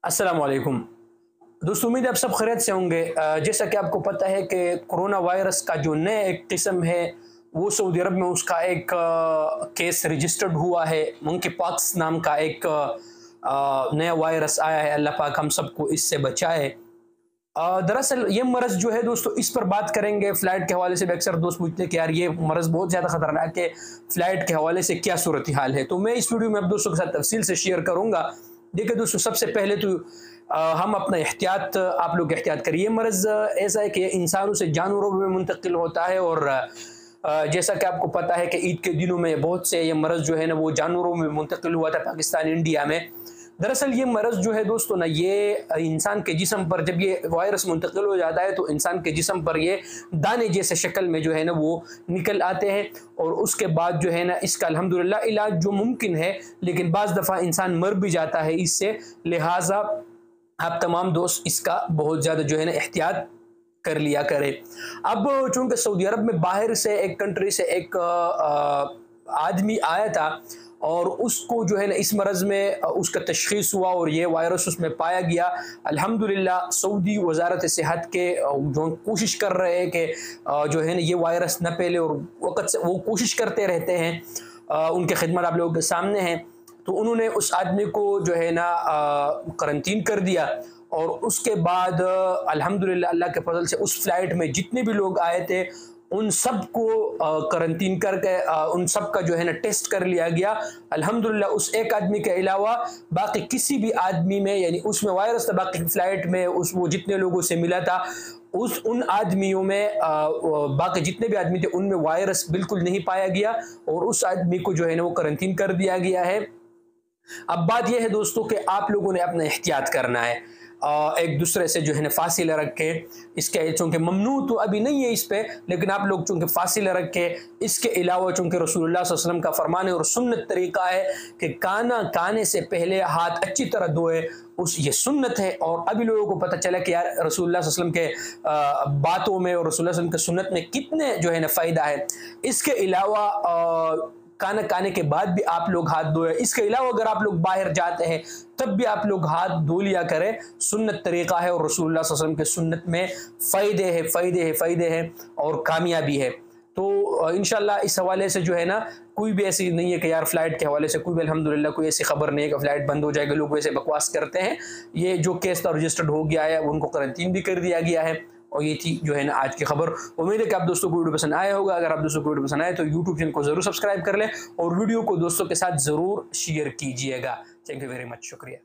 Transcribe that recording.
अस्सलाम वालेकुम दोस्तों, उम्मीद है आप सब खैरियत से होंगे। जैसा कि आपको पता है कि कोरोना वायरस का जो नया एक किस्म है वो सऊदी अरब में उसका एक केस रजिस्टर्ड हुआ है। मंकी पॉक्स नाम का एक नया वायरस आया है। अल्लाह पाक हम सबको इससे बचाए। दरअसल ये मरज़ जो है दोस्तों, इस पर बात करेंगे फ़्लाइट के हवाले से भी। अक्सर दोस्त पूछते हैं कि यार ये मरज़ बहुत ज़्यादा ख़तरनाक है, फ़्लाइट के हवाले से क्या सूरत हाल है। तो मैं इस वीडियो में आप दोस्तों के साथ तफसील से शेयर करूँगा। देखिए दोस्तों, सबसे पहले तो हम अपना एहतियात, आप लोग एहतियात करिए। मरज़ ऐसा है कि इंसानों से जानवरों में मुंतकिल होता है और जैसा कि आपको पता है कि ईद के दिनों में बहुत से ये मरज़ जो है ना वो जानवरों में मुंतकिल हुआ था पाकिस्तान इंडिया में। दरअसल ये मरज़ जो है दोस्तों ना, ये इंसान के जिस्म पर जब ये वायरस मुंतकिल हो जाता है तो इंसान के जिस्म पर ये दाने जैसे शक्ल में जो है ना वो निकल आते हैं और उसके बाद जो है ना इसका अल्हम्दुलिल्लाह इलाज जो मुमकिन है, लेकिन बाज़ दफ़ा इंसान मर भी जाता है इससे। लिहाजा आप तमाम दोस्त इसका बहुत ज़्यादा जो है ना एहतियात कर लिया करें। अब चूँकि सऊदी अरब में बाहर से एक कंट्री से एक आदमी आया था और उसको जो है ना इस मरज़ में उसका तशख़ीस हुआ और ये वायरस उसमें पाया गया। अल्हम्दुलिल्लाह सऊदी वज़ारत सेहत के जो कोशिश कर रहे हैं कि जो है ना ये वायरस न फैले और वक़्त से वो कोशिश करते रहते हैं। उनके खिदमत आप लोगों के सामने हैं। तो उन्होंने उस आदमी को जो है ना करंटीन कर दिया और उसके बाद अल्हम्दुलिल्लाह अल्लाह के फजल से उस फ्लाइट में जितने भी लोग आए थे उन सब को करंटीन करके उन सब का जो है ना टेस्ट कर लिया गया। अल्हम्दुलिल्लाह उस एक आदमी के अलावा बाकी किसी भी आदमी में, यानी उसमें वायरस था, बाकी फ्लाइट में उस वो जितने लोगों से मिला था उस उन आदमियों में बाकी जितने भी आदमी थे उनमें वायरस बिल्कुल नहीं पाया गया और उस आदमी को जो है ना वो करंटीन कर दिया गया है। अब बात यह है दोस्तों कि आप लोगों ने अपना एहतियात करना है। एक दूसरे से जो है ना फासिला रख के, इसके चूँकि ममनू तो अभी नहीं है इस पे, लेकिन आप लोग चूँकि फासिला रख के, इसके अलावा चूँकि रसूलुल्लाह सल्लल्लाहु अलैहि वसल्लम का फरमान है और सुन्नत तरीका है कि खाना खाने से पहले हाथ अच्छी तरह धोए, उस ये सुन्नत है। और अभी लोगों को पता चला कि यार रसूलुल्लाह सल्लल्लाहु अलैहि वसल्लम के बातों में और रसूलुल्लाह सल्लल्लाहु अलैहि वसल्लम के सुन्नत में कितने जो है ना फ़ायदा है। इसके अलावा खाना खाने के बाद भी आप लोग हाथ धोए। इसके अलावा अगर आप लोग बाहर जाते हैं तब भी आप लोग हाथ धो लिया करें। सुन्नत तरीका है और रसूलुल्लाह सल्लल्लाहु अलैहि वसल्लम के सुन्नत में फ़ायदे हैं और कामयाबी है। तो इंशाल्लाह इस हवाले से जो है ना कोई भी ऐसी नहीं है कि यार फ्लाइट के हवाले से कोई भी अल्हम्दुलिल्लाह कोई ऐसी खबर नहीं है कि फ्लाइट बंद हो जाएगी। लोग वैसे बकवास करते हैं। ये जो केस था रजिस्टर्ड हो गया है, उनको करंटीन भी कर दिया गया है। और ये थी जो है ना आज की खबर। उम्मीद है कि आप दोस्तों को वीडियो पसंद आया होगा। अगर आप दोस्तों को वीडियो पसंद आए तो यूट्यूब चैनल को जरूर सब्सक्राइब कर लें और वीडियो को दोस्तों के साथ जरूर शेयर कीजिएगा। थैंक यू वेरी मच, शुक्रिया।